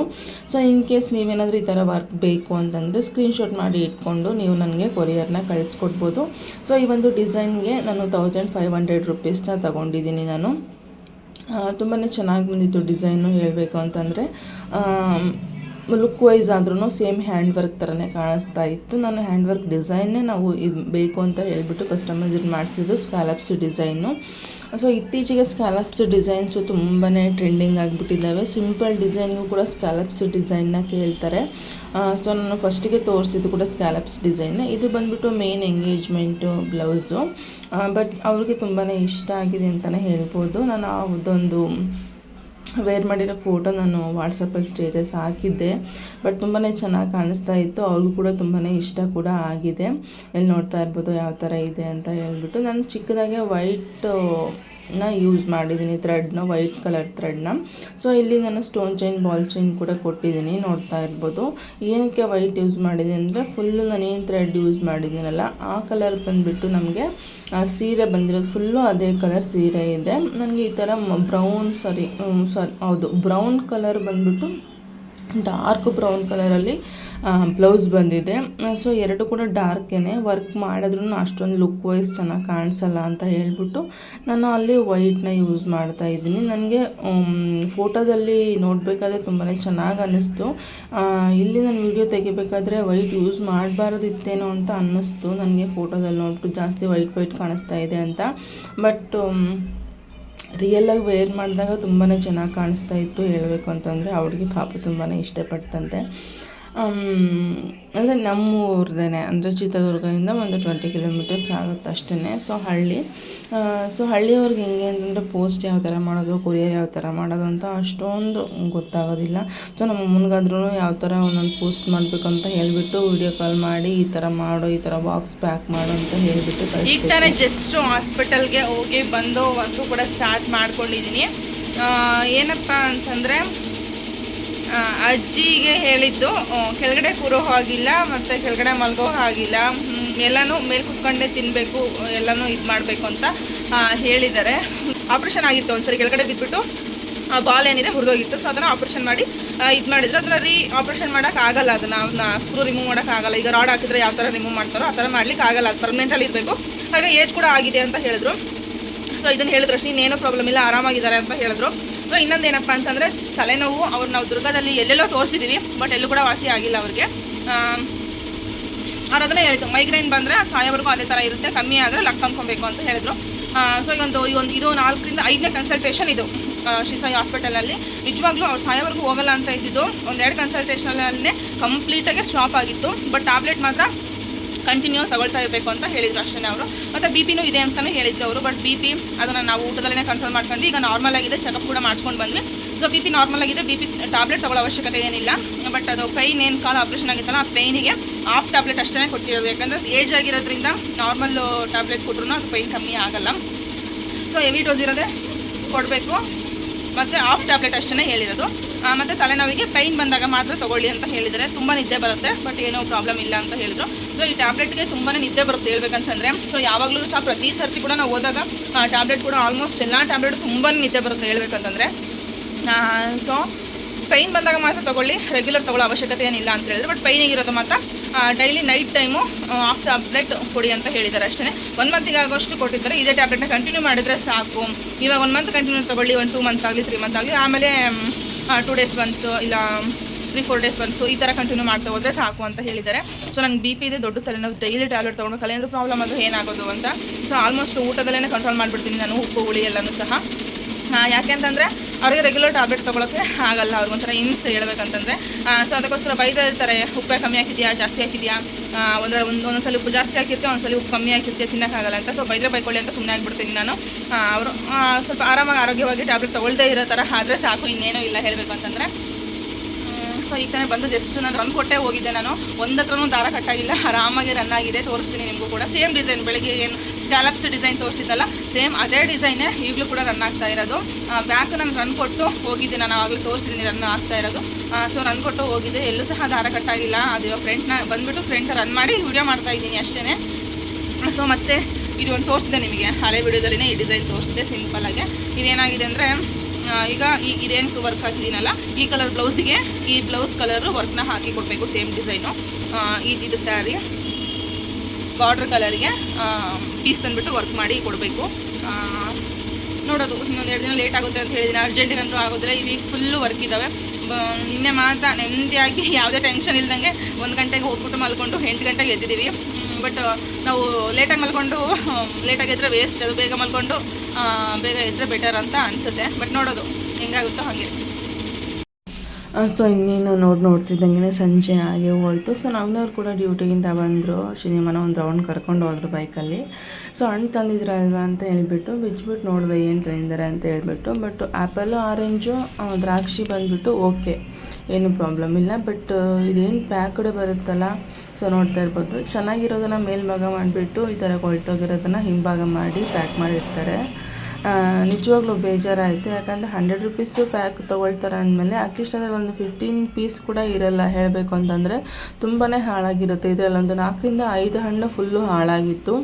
ಸೊ ಇನ್ ಕೇಸ್ ನೀವೇನಾದರೂ ಈ ಥರ ವರ್ಕ್ ಬೇಕು ಅಂತಂದರೆ ಸ್ಕ್ರೀನ್ಶಾಟ್ ಮಾಡಿ ಇಟ್ಕೊಂಡು ನೀವು ನನಗೆ ಕೊರಿಯರ್ನ ಕಳಿಸ್ಕೊಡ್ಬೋದು. ಸೊ ಈ ಒಂದು ಡಿಸೈನ್ಗೆ ನಾನು 1500 ರುಪೀಸ್ನ ತೊಗೊಂಡಿದ್ದೀನಿ ನಾನು. ತುಂಬಾ ಚೆನ್ನಾಗಿ ಬಂದಿತ್ತು ಡಿಸೈನು ಹೇಳಬೇಕು ಅಂತಂದರೆ. ಲುಕ್ ವೈಸ್ ಆದ್ರೂ ಸೇಮ್ ಹ್ಯಾಂಡ್ ವರ್ಕ್ ಥರನೇ ಕಾಣಿಸ್ತಾ ಇತ್ತು. ನಾನು ಹ್ಯಾಂಡ್ ವರ್ಕ್ ಡಿಸೈನ್ನೇ ನಾವು ಇದು ಬೇಕು ಅಂತ ಹೇಳಿಬಿಟ್ಟು ಕಸ್ಟಮೈಸ್ ಮಾಡಿಸಿದ್ದು ಸ್ಕ್ಯಾಲಪ್ಸ್ ಡಿಸೈನು. ಸೊ ಇತ್ತೀಚೆಗೆ ಸ್ಕ್ಯಾಲಪ್ಸ್ ಡಿಸೈನ್ಸು ತುಂಬಾ ಟ್ರೆಂಡಿಂಗ್ ಆಗಿಬಿಟ್ಟಿದ್ದಾವೆ. ಸಿಂಪಲ್ ಡಿಸೈನ್ಗೂ ಕೂಡ ಸ್ಕ್ಯಾಲಪ್ಸ್ ಡಿಸೈನ್ನ ಕೇಳ್ತಾರೆ. ಸೊ ನಾನು ಫಸ್ಟಿಗೆ ತೋರಿಸಿದ್ದು ಕೂಡ ಸ್ಕ್ಯಾಲಪ್ಸ್ ಡಿಸೈನ್. ಇದು ಬಂದುಬಿಟ್ಟು ಮೇನ್ ಎಂಗೇಜ್ಮೆಂಟು ಬ್ಲೌಸು. ಬಟ್ ಅವ್ರಿಗೆ ತುಂಬಾ ಇಷ್ಟ ಆಗಿದೆ ಅಂತಲೇ ಹೇಳ್ಬೋದು. ನಾನು ಅದೊಂದು ವೇರ್ ಮಾಡಿರೋ ಫೋಟೋ ನಾನು ವಾಟ್ಸಪ್ಪಲ್ಲಿ ಸ್ಟೇಟಸ್ ಹಾಕಿದ್ದೆ. ಬಟ್ ತುಂಬಾ ಚೆನ್ನಾಗಿ ಕಾಣಿಸ್ತಾ ಇತ್ತು. ಅವ್ರಿಗೂ ಕೂಡ ತುಂಬಾ ಇಷ್ಟ ಕೂಡ ಆಗಿದೆ. ಇಲ್ಲಿ ನೋಡ್ತಾ ಇರ್ಬೋದು ಯಾವ ಥರ ಇದೆ ಅಂತ ಹೇಳ್ಬಿಟ್ಟು. ನಾನು ಚಿಕ್ಕದಾಗೆ ವೈಟ್ನ ಯೂಸ್ ಮಾಡಿದ್ದೀನಿ, ಥ್ರೆಡ್ನ ವೈಟ್ ಕಲರ್ ಥ್ರೆಡ್ನ. ಸೊ ಇಲ್ಲಿ ನಾನು ಸ್ಟೋನ್ ಚೈನ್ ಬಾಲ್ ಚೈನ್ ಕೂಡ ಕೊಟ್ಟಿದ್ದೀನಿ, ನೋಡ್ತಾ ಇರ್ಬೋದು. ಏನಕ್ಕೆ ವೈಟ್ ಯೂಸ್ ಮಾಡಿದ್ದೀನಿ ಅಂದರೆ ಫುಲ್ಲು ನಾನೇನು ಥ್ರೆಡ್ ಯೂಸ್ ಮಾಡಿದ್ದೀನಲ್ಲ ಆ ಕಲರ್ ಬಂದುಬಿಟ್ಟು ನಮಗೆ ಸೀರೆ ಬಂದಿರೋದು ಫುಲ್ಲು ಅದೇ ಕಲರ್ ಸೀರೆ ಇದೆ. ನನಗೆ ಈ ಥರ ಬ್ರೌನ್ ಕಲರ್ ಬಂದುಬಿಟ್ಟು ಡಾರ್ಕ್ ಬ್ರೌನ್ ಕಲರಲ್ಲಿ ಬ್ಲೌಸ್ ಬಂದಿದೆ. ಸೊ ಎರಡು ಕೂಡ ಡಾರ್ಕೇನೆ. ವರ್ಕ್ ಮಾಡಿದ್ರೂ ಅಷ್ಟೊಂದು ಲುಕ್ ವೈಸ್ ಚೆನ್ನಾಗಿ ಕಾಣಿಸಲ್ಲ ಅಂತ ಹೇಳ್ಬಿಟ್ಟು ನಾನು ಅಲ್ಲಿ ವೈಟ್ನ ಯೂಸ್ ಮಾಡ್ತಾ ಇದ್ದೀನಿ. ನನಗೆ ಫೋಟೋದಲ್ಲಿ ನೋಡಬೇಕಾದ್ರೆ ತುಂಬಾ ಚೆನ್ನಾಗಿ ಅನ್ನಿಸ್ತು. ಇಲ್ಲಿ ನಾನು ವಿಡಿಯೋ ತೆಗಿಬೇಕಾದ್ರೆ ವೈಟ್ ಯೂಸ್ ಮಾಡಬಾರ್ದಿತ್ತೇನೋ ಅಂತ ಅನ್ನಿಸ್ತು ನನಗೆ. ಫೋಟೋದಲ್ಲಿ ನೋಡ್ಬಿಟ್ಟು ಜಾಸ್ತಿ ವೈಟ್ ಕಾಣಿಸ್ತಾ ಇದೆ ಅಂತ. ಬಟ್ ರಿಯಲಾಗಿ ವೇರ್ ಮಾಡಿದಾಗ ತುಂಬಾ ಚೆನ್ನಾಗಿ ಕಾಣಿಸ್ತಾ ಇತ್ತು. ಹೇಳಬೇಕು ಅಂತಂದರೆ ಅವ್ರಿಗೆ ಪಾಪ ತುಂಬಾ ಇಷ್ಟಪಡ್ತಂತೆ. ಅಂದರೆ ನಮ್ಮೂರದೇ, ಅಂದರೆ ಚಿತ್ರದುರ್ಗದಿಂದ ಒಂದು 20 ಕಿಲೋಮೀಟರ್ಸ್ ಆಗುತ್ತೆ ಅಷ್ಟೇ. ಸೊ ಹಳ್ಳಿಯವ್ರಿಗೆ ಹೆಂಗೆ ಅಂತಂದರೆ ಪೋಸ್ಟ್ ಯಾವ ಥರ ಮಾಡೋದು, ಕೊರಿಯರ್ ಯಾವ ಥರ ಮಾಡೋದು ಅಂತ ಅಷ್ಟೊಂದು ಗೊತ್ತಾಗೋದಿಲ್ಲ. ಸೊ ನಮ್ಮ ಅಮ್ಮನಿಗಾದ್ರೂ ಯಾವ ಥರ ಒಂದೊಂದು ಪೋಸ್ಟ್ ಮಾಡಬೇಕು ಅಂತ ಹೇಳಿಬಿಟ್ಟು ವಿಡಿಯೋ ಕಾಲ್ ಮಾಡಿ ಈ ಥರ ಮಾಡು, ಈ ಥರ ಬಾಕ್ಸ್ ಪ್ಯಾಕ್ ಮಾಡು ಅಂತ ಹೇಳಿಬಿಟ್ಟು ಈಗ ತಾನೇ ಜಸ್ಟ್ ಹಾಸ್ಪಿಟಲ್ಗೆ ಹೋಗಿ ಬಂದು ವರ್ಕು ಕೂಡ ಸ್ಟಾರ್ಟ್ ಮಾಡ್ಕೊಂಡಿದ್ದೀನಿ. ಏನಪ್ಪ ಅಂತಂದರೆ ಅಜ್ಜಿಗೆ ಹೇಳಿದ್ದು ಕೆಳಗಡೆ ಕೂರೋ ಹಾಗಿಲ್ಲ ಮತ್ತು ಕೆಳಗಡೆ ಮಲ್ಗೋ ಹಾಗಿಲ್ಲ, ಎಲ್ಲನೂ ಮೇಲೆ ಕುತ್ಕೊಂಡೇ ತಿನ್ನಬೇಕು, ಎಲ್ಲನೂ ಇದು ಮಾಡಬೇಕು ಅಂತ ಹೇಳಿದ್ದಾರೆ. ಆಪ್ರೇಷನ್ ಆಗಿತ್ತು ಒಂದ್ಸರಿ, ಕೆಳಗಡೆ ಬಿದ್ದುಬಿಟ್ಟು ಬಾಲ್ ಏನಿದೆ ಹುರಿದೋಗಿತ್ತು. ಸೊ ಅದನ್ನು ಆಪ್ರೇಷನ್ ಮಾಡಿ ಇದು ಮಾಡಿದ್ರು. ಅದನ್ನ ಆಪ್ರೇಷನ್ ಮಾಡೋಕ್ಕಾಗಲ್ಲ, ಅದನ್ನು ಸ್ಕ್ರೂ ರಿಮೂವ್ ಮಾಡೋಕ್ಕಾಗಲ್ಲ. ಈಗ ರಾಡ್ ಹಾಕಿದ್ರೆ ಯಾವ ಥರ ರಿಮೂವ್ ಮಾಡ್ತಾರೋ ಆ ಥರ ಮಾಡ್ಲಿಕ್ಕೆ ಆಗಲ್ಲ, ಅದು ಪರ್ಮನೆಂಟಲ್ಲಿ ಇರಬೇಕು. ಹಾಗೆ ಏಜ್ ಕೂಡ ಆಗಿದೆ ಅಂತ ಹೇಳಿದ್ರು. ಸೊ ಇದನ್ನು ಹೇಳಿದ್ರು ಅಷ್ಟೇ, ಇನ್ನೇನೂ ಪ್ರಾಬ್ಲಮ್ ಇಲ್ಲ, ಆರಾಮಾಗಿದ್ದಾರೆ ಅಂತ ಹೇಳಿದ್ರು. ಸೊ ಇನ್ನೊಂದು ಏನಪ್ಪ ಅಂತಂದರೆ ತಲೆನೋವು ಅವ್ರು ನಾವು ದುರ್ಗದಲ್ಲಿ ಎಲ್ಲೆಲ್ಲೋ ತೋರಿಸಿದ್ದೀವಿ, ಬಟ್ ಎಲ್ಲೂ ಕೂಡ ವಾಸಿ ಆಗಿಲ್ಲ ಅವ್ರಿಗೆ. ಅವ್ರು ಅದನ್ನೇ ಹೇಳಿದ್ರು, ಮೈಗ್ರೇನ್ ಬಂದರೆ ಸಾಯೋವರೆಗೂ ಅದೇ ಥರ ಇರುತ್ತೆ, ಕಮ್ಮಿ ಆದರೆ ಲಕ್ ಅಂದ್ಕೊಬೇಕು ಅಂತ ಹೇಳಿದ್ರು. ಸೊ ಇದು 4ರಿಂದ 5ನೇ ಕನ್ಸಲ್ಟೇಷನ್ ಇದು ಶ್ರೀ ಸಾಯಿ ಹಾಸ್ಪಿಟಲಲ್ಲಿ. ನಿಜವಾಗ್ಲೂ ಅವ್ರು ಸಾಯೋವರೆಗೂ ಹೋಗಲ್ಲ ಅಂತ ಇದ್ದಿದ್ದು, 1-2 ಕನ್ಸಲ್ಟೇಷನಲ್ಲೇ ಕಂಪ್ಲೀಟಾಗಿ ಸ್ಟಾಪ್ ಆಗಿತ್ತು. ಬಟ್ ಟ್ಯಾಬ್ಲೆಟ್ ಮಾತ್ರ ಕಂಟಿನ್ಯೂ ತಗೊಳ್ತಾ ಇರಬೇಕು ಅಂತ ಹೇಳಿದರು ಅಷ್ಟೇ ಅವರು. ಮತ್ತು ಬಿ ಪಿನೂ ಇದೆ ಅಂತಲೂ ಹೇಳಿದ್ರು ಅವರು. ಬಟ್ ಬಿ ಪಿ ಅದನ್ನು ನಾವು ಊಟದಲ್ಲೇ ಕಂಟ್ರೋಲ್ ಮಾಡ್ಕೊಂಡು ಈಗ ನಾರ್ಮಲ್ ಆಗಿದೆ, ಚೆಕಪ್ ಕೂಡ ಮಾಡಿಸ್ಕೊಂಡು ಬಂದ್ವಿ. ಸೊ ಬಿ ಪಿ ನಾರ್ಮಲ್ ಆಗಿದೆ, ಬಿ ಪಿ ಟ್ಯಾಬ್ಲೆಟ್ ತಗೊಳ್ಳೋ ಅವಶ್ಯಕತೆ ಏನಿಲ್ಲ. ಬಟ್ ಅದು ಪೈನ್ ಏನು ಕಾಲು ಆಪ್ರೇಷನ್ ಆಗಿತ್ತಲ್ಲ, ಆ ಪೈನಿಗೆ ಹಾಫ್ ಟ್ಯಾಬ್ಲೆಟ್ ಅಷ್ಟೇ ಕೊಟ್ಟಿರೋದು. ಯಾಕಂದರೆ ಏಜ್ ಆಗಿರೋದ್ರಿಂದ ನಾರ್ಮಲ್ ಟ್ಯಾಬ್ಲೆಟ್ ಕೊಟ್ಟರು ಅದು ಪೈನ್ ಕಮ್ಮಿ ಆಗಲ್ಲ. ಸೊ ಹೆವಿ ಡೋಸ್ ಇರೋದೇ ಕೊಡಬೇಕು, ಮತ್ತು ಹಾಫ್ ಟ್ಯಾಬ್ಲೆಟ್ ಅಷ್ಟೇ ಹೇಳಿರೋದು. ಮತ್ತು ತಲೆನೋವಿಗೆ ಪೈನ್ ಬಂದಾಗ ಮಾತ್ರ ತೊಗೊಳ್ಳಿ ಅಂತ ಹೇಳಿದರೆ. ತುಂಬ ನಿದ್ದೆ ಬರುತ್ತೆ, ಬಟ್ ಏನೋ ಪ್ರಾಬ್ಲಮ್ ಇಲ್ಲ ಅಂತ ಹೇಳಿದ್ರು. ಸೊ ಈ ಟ್ಯಾಬ್ಲೆಟ್ಗೆ ತುಂಬಾ ನಿದ್ದೆ ಬರುತ್ತೆ ಹೇಳ್ಬೇಕಂತಂದರೆ. ಸೊ ಯಾವಾಗಲೂ ಸಹ ಪ್ರತಿ ಸರ್ತಿ ಕೂಡ ನಾವು ಹೋದಾಗ ಟ್ಯಾಬ್ಲೆಟ್ ಕೂಡ ಆಲ್ಮೋಸ್ಟ್ ಎಲ್ಲ ಟ್ಯಾಬ್ಲೆಟ್ ತುಂಬಾ ನಿದ್ದೆ ಬರುತ್ತೆ ಹೇಳ್ಬೇಕಂತಂದರೆ. ಸೊ ಪೈನ್ ಬಂದಾಗ ಮಾತ್ರ ತೊಗೊಳ್ಳಿ, ರೆಗ್ಯುಲರ್ ತೊಗೊಳ್ಳೋ ಅವಶ್ಯಕತೆ ಏನಿಲ್ಲ ಅಂತ ಹೇಳಿದ್ರು. ಬಟ್ ಪೈನಿಗಿರೋದು ಮಾತ್ರ daily night time half tablet ಕೊಡಿ ಅಂತ ಹೇಳಿದ್ದಾರೆ ಅಷ್ಟೇ. 1 ಮಂತಿಗೆ ಆಗೋಷ್ಟು ಕೊಟ್ಟಿದ್ದಾರೆ. ಇದೇ ಟ್ಯಾಬ್ಲೆಟ್ನ ಕಂಟಿನ್ಯೂ ಮಾಡಿದರೆ ಸಾಕು. ಇವಾಗ 1 ಮಂತ್ ಕಂಟಿನ್ಯೂ ತೊಗೊಳ್ಳಿ, 2 ಮಂತ್ ಆಗಲಿ 3 ಮಂತ್ ಆಗಲಿ, ಆಮೇಲೆ 2 ಡೇಸ್ ಒನ್ಸು ಇಲ್ಲ 3-4 ಡೇಸ್ ಒನ್ಸು ಈ ಥರ ಕಂಟಿನ್ಯೂ ಮಾಡ್ತಾ ಹೋದರೆ ಸಾಕು ಅಂತ ಹೇಳಿದ್ದಾರೆ. ಸೊ ನನಗೆ ಬಿ ಪಿ ಇದೆ, ದೊಡ್ಡ ತಲೆನೋವು, ಡೈಲಿ ಟ್ಯಾಬ್ಲೆಟ್ ತೊಗೊಂಡು ಕಲೆಂದ್ರೆ ಪ್ರಾಬ್ಲಮ್ ಅದು ಏನಾಗೋದು ಅಂತ. ಸೊ ಆಲ್ಮೋಸ್ಟ್ ಊಟದಲ್ಲೇ ಕಂಟ್ರೋಲ್ ಮಾಡಿಬಿಡ್ತೀನಿ ನಾನು, ಉಪ್ಪು ಹುಳಿ ಎಲ್ಲನೂ ಸಹ. ಯಾಕೆ ಅಂತಂದರೆ ಅವ್ರಿಗೆ ರೆಗ್ಯುಲರ್ ಟ್ಯಾಬ್ಲೆಟ್ ತೊಗೊಳಕ್ಕೆ ಆಗಲ್ಲ, ಅವ್ರಿಗೊಂಥರ ಹಿಂಸೆ ಹೇಳ್ಬೇಕಂತಂದರೆ. ಸೊ ಅದಕ್ಕೋಸ್ಕರ ಬೈದ ಇರ್ತಾರೆ, ಉಪ್ಪೇ ಕಮ್ಮಿ ಹಾಕಿದೆಯಾ ಜಾಸ್ತಿ ಹಾಕಿದೆಯಾ, ಒಂದೊಂದ್ಸಲ ಉಪ್ಪು ಜಾಸ್ತಿ ಹಾಕಿರ್ತೀವಿ, ಒಂದೊಂದ್ಸಲ ಉಪ್ಪು ಕಮ್ಮಿ ಹಾಕಿರ್ತೀವಿ, ತಿನ್ನೋಕ್ಕಾಗಲ್ಲ ಅಂತ. ಸೊ ಬೈಕೊಳ್ಳಿ ಅಂತ ಸುಮ್ಮನೆ ಆಗಿಬಿಡ್ತೀನಿ ನಾನು. ಅವರು ಸ್ವಲ್ಪ ಆರಾಮಾಗಿ ಆರೋಗ್ಯವಾಗಿ ಟ್ಯಾಬ್ಲೆಟ್ ತೊಗೊಳ್ದೇ ಇರೋ ಥರ ಆದರೆ ಸಾಕು, ಇನ್ನೇನೂ ಇಲ್ಲ ಹೇಳಬೇಕು ಅಂತಂದರೆ. ಸೊ ಈಗ ತಾನೇ ಬಂದು ಜಸ್ಟ್ ನಾನು ರನ್ ಕೊಟ್ಟೆ ಹೋಗಿದ್ದೆ. ನಾನು ಒಂದತ್ರನೂ ದಾರ ಕಟ್ಟಾಗಿಲ್ಲ, ಆರಾಮಾಗಿ ರನ್ ಆಗಿದೆ. ತೋರಿಸ್ತೀನಿ ನಿಮಗೂ ಕೂಡ. ಸೇಮ್ ಡಿಸೈನ್, ಬೆಳಗ್ಗೆ ಏನು ಸ್ಕ್ಯಾಲಪ್ಸ್ ಡಿಸೈನ್ ತೋರಿಸಿದ್ದಲ್ಲ, ಸೇಮ್ ಅದೇ ಡಿಸೈನೇ ಈಗಲೂ ಕೂಡ ರನ್ ಆಗ್ತಾ ಇರೋದು. ಬ್ಯಾಕ್ ನಾನು ರನ್ ಕೊಟ್ಟು ಹೋಗಿದ್ದೆ, ನಾನು ಆವಾಗಲೂ ತೋರಿಸಿದ್ದೀನಿ ರನ್ ಆಗ್ತಾ ಇರೋದು. ಸೊ ರನ್ ಕೊಟ್ಟು ಹೋಗಿದ್ದೆ, ಎಲ್ಲೂ ಸಹ ದಾರ ಕಟ್ಟಾಗಿಲ್ಲ. ಅದು ಫ್ರೆಂಡ್ನ ಬಂದುಬಿಟ್ಟು ಫ್ರೆಂಡ್ ರನ್ ಮಾಡಿ ವಿಡಿಯೋ ಮಾಡ್ತಾಯಿದ್ದೀನಿ ಅಷ್ಟೇ. ಸೊ ಮತ್ತೆ ಇದು ಒಂದು ತೋರಿಸಿದೆ ನಿಮಗೆ, ಹಳೆ ವಿಡಿಯೋದಲ್ಲಿನೇ ಈ ಡಿಸೈನ್ ತೋರಿಸಿದೆ ಸಿಂಪಲ್ಲಾಗಿ. ಇದೇನಾಗಿದೆ ಅಂದರೆ ಈಗ ಇದೇನು ವರ್ಕ್ ಹಾಕಿದ್ದೀನಲ್ಲ, ಈ ಕಲರ್ ಬ್ಲೌಸಿಗೆ ಈ ಬ್ಲೌಸ್ ಕಲರು ವರ್ಕ್ನ ಹಾಕಿ ಕೊಡಬೇಕು. ಸೇಮ್ ಡಿಸೈನು ಇದು ಸ್ಯಾರಿ ಬಾರ್ಡ್ರ್ ಕಲರ್ಗೆ ಪೀಸ್ ತಂದುಬಿಟ್ಟು ವರ್ಕ್ ಮಾಡಿ ಕೊಡಬೇಕು. ನೋಡೋದು ಇನ್ನೊಂದು 2 ದಿನ ಲೇಟ್ ಆಗುತ್ತೆ ಅಂತ ಹೇಳಿದ್ದೀನಿ, ಅರ್ಜೆಂಟಿಗಂತೂ ಆಗೋದಿಲ್ಲ. ಈ ವೀಕ್ ಫುಲ್ಲು ವರ್ಕ್ ಇದ್ದಾವೆ. ನಿನ್ನೆ ಮಾತ್ರ ನೆಮ್ಮದಿಯಾಗಿ ಯಾವುದೇ ಟೆನ್ಷನ್ ಇಲ್ದಂಗೆ 1 ಗಂಟೆಗೆ ಹೋಗ್ಬಿಟ್ಟು ಮಲ್ಕೊಂಡು 8 ಗಂಟೆಗೆ ಎದ್ದಿದ್ದೀವಿ. ಬಟ್ ನಾವು ಲೇಟಾಗಿ ಮಲ್ಕೊಂಡು ಲೇಟಾಗಿ ಎದ್ದರೆ ವೇಸ್ಟ್, ಅದು ಬೇಗ ಮಲ್ಕೊಂಡು ಬೇಗ ಎದ್ದರೆ ಬೆಟರ್ ಅಂತ ಅನಿಸುತ್ತೆ. ಬಟ್ ನೋಡೋದು ಹೆಂಗಾಗುತ್ತೋ ಹಾಗೆ. ಸೊ ಇನ್ನೇನು ನೋಡ್ತಿದ್ದಂಗೆ ಸಂಜೆ ಆಗೇ ಹೋಯಿತು. ಸೊ ನಮ್ಮನವ್ರು ಕೂಡ ಡ್ಯೂಟಿಗಿಂತ ಬಂದರು, ಸಿನಿಮಾನ ಒಂದು ರೌಂಡ್ ಕರ್ಕೊಂಡು ಹೋದ್ರು ಬೈಕಲ್ಲಿ. ಸೊ ಹಣ್ಣು ತಂದಿದ್ರಲ್ವ ಅಂತ ಹೇಳ್ಬಿಟ್ಟು ಬಿಚ್ಬಿಟ್ಟು ನೋಡಿದೆ ಏನು ತಂದಿದ್ದಾರೆ ಅಂತ ಹೇಳ್ಬಿಟ್ಟು. ಬಟ್ ಆ್ಯಪಲ್ಲು, ಆರೆಂಜು, ದ್ರಾಕ್ಷಿ ಬಂದುಬಿಟ್ಟು ಓಕೆ, ಏನು ಪ್ರಾಬ್ಲಮ್ ಇಲ್ಲ. ಬಟ್ ಇದೇನು ಪ್ಯಾಕ್ಡ್ ಬರುತ್ತಲ್ಲ, ಸೊ ನೋಡ್ತಾ ಇರ್ಬೋದು, ಚೆನ್ನಾಗಿರೋದನ್ನು ಮೇಲ್ಭಾಗ ಮಾಡಿಬಿಟ್ಟು ಈ ಥರ ಕೊಳ್ತೋಗಿರೋದನ್ನು ಹಿಂಭಾಗ ಮಾಡಿ ಪ್ಯಾಕ್ ಮಾಡಿರ್ತಾರೆ. ನಿಜವಾಗ್ಲೂ ಬೇಜಾರಾಯಿತು. ಯಾಕಂದರೆ 100 ರೂಪೀಸು ಪ್ಯಾಕ್ ತೊಗೊಳ್ತಾರೆ ಅಂದಮೇಲೆ ಅಟ್ಲೀಸ್ಟ್ ಅದರಲ್ಲಿ ಒಂದು 15 ಪೀಸ್ ಕೂಡ ಇರಲ್ಲ ಹೇಳಬೇಕು ಅಂತಂದರೆ. ತುಂಬಾ ಹಾಳಾಗಿರುತ್ತೆ. ಇದರಲ್ಲೊಂದು 4ರಿಂದ 5 ಹಣ್ಣು ಫುಲ್ಲು ಹಾಳಾಗಿತ್ತು.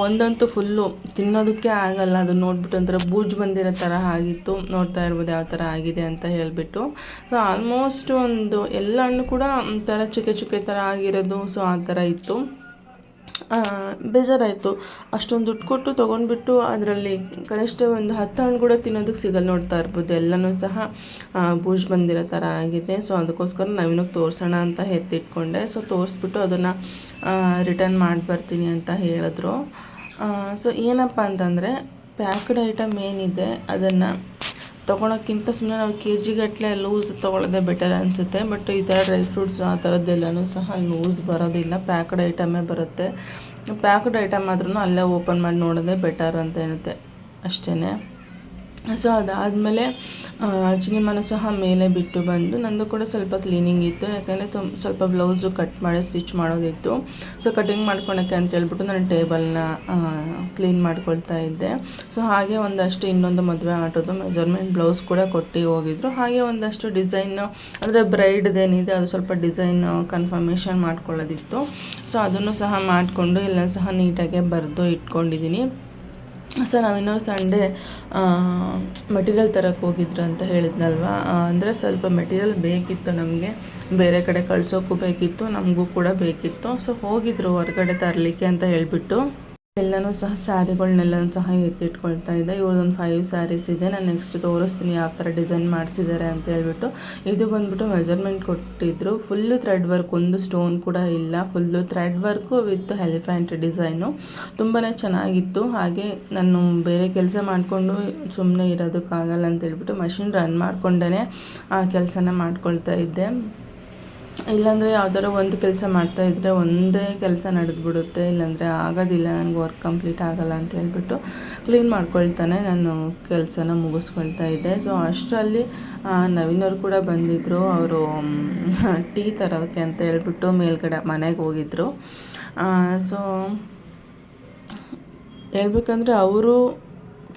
ಒಂದಂತೂ ಫುಲ್ಲು ತಿನ್ನೋದಕ್ಕೆ ಆಗಲ್ಲ, ಅದು ನೋಡ್ಬಿಟ್ಟು ಒಂಥರ ಬೂಜು ಬಂದಿರೋ ಥರ ಆಗಿತ್ತು. ನೋಡ್ತಾ ಇರ್ಬೋದು ಯಾವ ಥರ ಆಗಿದೆ ಅಂತ ಹೇಳಿಬಿಟ್ಟು. ಸೊ ಆಲ್ಮೋಸ್ಟ್ ಒಂದು ಎಲ್ಲ ಹಣ್ಣು ಕೂಡ ಒಂಥರ ಚುಕ್ಕೆ ಥರ ಆಗಿರೋದು. ಸೊ ಆ ಥರ ಇತ್ತು. ಬೇಜಾರಾಯಿತು. ಅಷ್ಟೊಂದು ದುಡ್ಡು ಕೊಟ್ಟು ತೊಗೊಂಡ್ಬಿಟ್ಟು ಅದರಲ್ಲಿ ಕನಿಷ್ಠ ಒಂದು 10 ಹಣ್ಣು ಕೂಡ ತಿನ್ನೋದಕ್ಕೆ ಸಿಗಲ್ಲ. ನೋಡ್ತಾ ಇರ್ಬೋದು ಎಲ್ಲನೂ ಸಹ ಬೂಜು ಬಂದಿರೋ ಥರ ಆಗಿದೆ. ಸೊ ಅದಕ್ಕೋಸ್ಕರ ನಾವಿನ್ನೂ ತೋರಿಸೋಣ ಅಂತ ಎತ್ತಿಟ್ಕೊಂಡೆ. ಸೊ ತೋರಿಸ್ಬಿಟ್ಟು ಅದನ್ನು ರಿಟರ್ನ್ ಮಾಡಿ ಬರ್ತೀನಿ ಅಂತ ಹೇಳಿದ್ರು. ಸೊ ಏನಪ್ಪ ಅಂತಂದರೆ ಪ್ಯಾಕ್ಡ್ ಐಟಮ್ ಏನಿದೆ ಅದನ್ನು ತೊಗೊಳಕ್ಕಿಂತ ಸುಮ್ಮನೆ ನಾವು KG ಗಟ್ಟಲೆ ಲೂಸ್ ತೊಗೊಳ್ಳೋದೇ ಬೆಟರ್ ಅನಿಸುತ್ತೆ. ಬಟ್ ಈ ಥರ ಡ್ರೈ ಫ್ರೂಟ್ಸ್ ಆ ಥರದ್ದೆಲ್ಲನೂ ಸಹ ಲೂಸ್ ಬರೋದಿಲ್ಲ, ಪ್ಯಾಕ್ಡ್ ಐಟಮೇ ಬರುತ್ತೆ. ಪ್ಯಾಕ್ಡ್ ಐಟಮ್ ಆದ್ರೂ ಅಲ್ಲೇ ಓಪನ್ ಮಾಡಿ ನೋಡೋದೇ ಬೆಟರ್ ಅಂತ ಹೇಳುತ್ತೆ ಅಷ್ಟೇ. ಸೊ ಅದಾದಮೇಲೆ ಸಿನಿಮಾನು ಸಹ ಮೇಲೆ ಬಿಟ್ಟು ಬಂದು ನಂದು ಕೂಡ ಸ್ವಲ್ಪ ಕ್ಲೀನಿಂಗ್ ಇತ್ತು. ಯಾಕೆಂದರೆ ಸ್ವಲ್ಪ ಬ್ಲೌಸು ಕಟ್ ಮಾಡಿ ಸ್ಟಿಚ್ ಮಾಡೋದಿತ್ತು. ಸೊ ಕಟಿಂಗ್ ಮಾಡ್ಕೊಳಕ್ಕೆ ಅಂತ ಹೇಳ್ಬಿಟ್ಟು ನಾನು ಟೇಬಲ್ನ ಕ್ಲೀನ್ ಮಾಡ್ಕೊಳ್ತಾ ಇದ್ದೆ. ಸೊ ಹಾಗೆ ಒಂದಷ್ಟು ಇನ್ನೊಂದು ಮದುವೆ ಆಟೋದು ಮೆಜರ್ಮೆಂಟ್ ಬ್ಲೌಸ್ ಕೂಡ ಕೊಟ್ಟು ಹೋಗಿದ್ರು. ಹಾಗೆ ಒಂದಷ್ಟು ಡಿಸೈನು ಅಂದರೆ ಬ್ರೈಡ್ದೇನಿದೆ ಅದು ಸ್ವಲ್ಪ ಡಿಸೈನ್ ಕನ್ಫರ್ಮೇಷನ್ ಮಾಡ್ಕೊಳ್ಳೋದಿತ್ತು. ಸೊ ಅದನ್ನು ಸಹ ಮಾಡಿಕೊಂಡು ಎಲ್ಲ ಸಹ ನೀಟಾಗೆ ಬರೆದು ಇಟ್ಕೊಂಡಿದ್ದೀನಿ. ಸೊ ನಾವಿನ್ನೂ ಸಂಡೇ ಮೆಟೀರಿಯಲ್ ತರಕ್ಕೆ ಹೋಗಿದ್ರು ಅಂತ ಹೇಳಿದ್ನಲ್ವ, ಅಂದರೆ ಸ್ವಲ್ಪ ಮೆಟೀರಿಯಲ್ ಬೇಕಿತ್ತು ನಮಗೆ, ಬೇರೆ ಕಡೆ ಕಳ್ಸೋಕ್ಕೂ ಬೇಕಿತ್ತು, ನಮಗೂ ಕೂಡ ಬೇಕಿತ್ತು. ಸೊ ಹೋಗಿದ್ರು ಹೊರಗಡೆ ತರಲಿಕ್ಕೆ ಅಂತ ಹೇಳಿಬಿಟ್ಟು. ಎಲ್ಲನೂ ಸಹ ಸ್ಯಾರಿಗಳನ್ನೆಲ್ಲನೂ ಸಹ ಎತ್ತಿಟ್ಕೊಳ್ತಾ ಇದ್ದೆ. ಇವ್ರದ್ದೊಂದು 5 ಸ್ಯಾರೀಸ್ ಇದೆ. ನಾನು ನೆಕ್ಸ್ಟ್ ತೋರಿಸ್ತೀನಿ ಯಾವ ಥರ ಡಿಸೈನ್ ಮಾಡಿಸಿದ್ದಾರೆ ಅಂತ ಹೇಳ್ಬಿಟ್ಟು. ಇದು ಬಂದ್ಬಿಟ್ಟು ಮೆಜರ್ಮೆಂಟ್ ಕೊಟ್ಟಿದ್ರು. ಫುಲ್ಲು ಥ್ರೆಡ್ ವರ್ಕ್, ಒಂದು ಸ್ಟೋನ್ ಕೂಡ ಇಲ್ಲ. Full thread work with elephant design ತುಂಬಾ ಚೆನ್ನಾಗಿತ್ತು. ಹಾಗೆ ನಾನು ಬೇರೆ ಕೆಲಸ ಮಾಡಿಕೊಂಡು ಸುಮ್ಮನೆ ಇರೋದಕ್ಕಾಗಲ್ಲ ಅಂತ ಹೇಳ್ಬಿಟ್ಟು ಮಷಿನ್ ರನ್ ಮಾಡ್ಕೊಂಡೇ ಆ ಕೆಲಸನ ಮಾಡ್ಕೊಳ್ತಾ ಇದ್ದೆ. ಇಲ್ಲಾಂದರೆ ಯಾವ್ದಾರು ಒಂದು ಕೆಲಸ ಮಾಡ್ತಾಯಿದ್ರೆ ಒಂದೇ ಕೆಲಸ ನಡೆದ್ಬಿಡುತ್ತೆ, ಇಲ್ಲಾಂದರೆ ಆಗೋದಿಲ್ಲ, ನನಗೆ ವರ್ಕ್ ಕಂಪ್ಲೀಟ್ ಆಗೋಲ್ಲ ಅಂತ ಹೇಳ್ಬಿಟ್ಟು ಕ್ಲೀನ್ ಮಾಡ್ಕೊಳ್ತಾನೆ ನಾನು ಕೆಲಸನ ಮುಗಿಸ್ಕೊಳ್ತಾ ಇದ್ದೆ. ಸೊ ಅಷ್ಟರಲ್ಲಿ ನವೀನವ್ರು ಕೂಡ ಬಂದಿದ್ದರು. ಅವರು ಟೀ ತರೋಕ್ಕೆ ಅಂತ ಹೇಳ್ಬಿಟ್ಟು ಮೇಲ್ಗಡೆ ಮನೆಗೆ ಹೋಗಿದ್ದರು. ಸೊ ಹೇಳ್ಬೇಕಂದ್ರೆ ಅವರು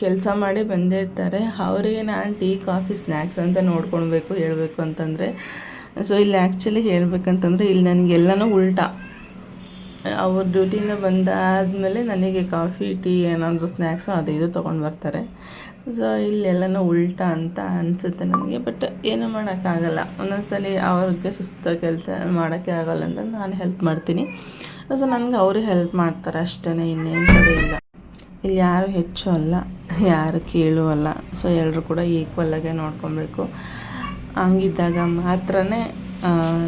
ಕೆಲಸ ಮಾಡಿ ಬಂದಿರ್ತಾರೆ. ಅವರಿಗೆ ನಾನು ಟೀ ಕಾಫಿ ಸ್ನ್ಯಾಕ್ಸ್ ಅಂತ ನೋಡ್ಕೊಳ್ಬೇಕು ಹೇಳಬೇಕು ಅಂತಂದರೆ. ಸೊ ಇಲ್ಲಿ ಆ್ಯಕ್ಚುಲಿ ಹೇಳಬೇಕಂತಂದರೆ ಇಲ್ಲಿ ನನಗೆಲ್ಲನೂ ಉಲ್ಟಾ. ಅವ್ರ ಡ್ಯೂಟಿಯಿಂದ ಬಂದಾದಮೇಲೆ ನನಗೆ ಕಾಫಿ ಟೀ ಏನಾದರೂ ಸ್ನ್ಯಾಕ್ಸು ಅದು ಇದು ತೊಗೊಂಡು ಬರ್ತಾರೆ. ಸೊ ಇಲ್ಲೆಲ್ಲನೂ ಉಲ್ಟಾ ಅಂತ ಅನಿಸುತ್ತೆ ನನಗೆ. ಬಟ್ ಏನೂ ಮಾಡೋಕ್ಕಾಗಲ್ಲ. ಒಂದೊಂದು ಸಲ ಅವ್ರಿಗೆ ಸುಸ್ತು ಕೆಲಸ ಮಾಡೋಕ್ಕೆ ಆಗೋಲ್ಲ ಅಂತ ನಾನು ಹೆಲ್ಪ್ ಮಾಡ್ತೀನಿ. ಸೊ ನನಗೆ ಅವರು ಹೆಲ್ಪ್ ಮಾಡ್ತಾರೆ ಅಷ್ಟೇ, ಇನ್ನೇನು ಇಲ್ಲ. ಇಲ್ಲಿ ಯಾರು ಹೆಚ್ಚು ಅಲ್ಲ, ಯಾರು ಕೀಳು ಅಲ್ಲ. ಸೊ ಎಲ್ಲರೂ ಕೂಡ ಈಕ್ವಲಾಗೆ ನೋಡ್ಕೊಬೇಕು. ಹಂಗಿದ್ದಾಗ ಮಾತ್ರ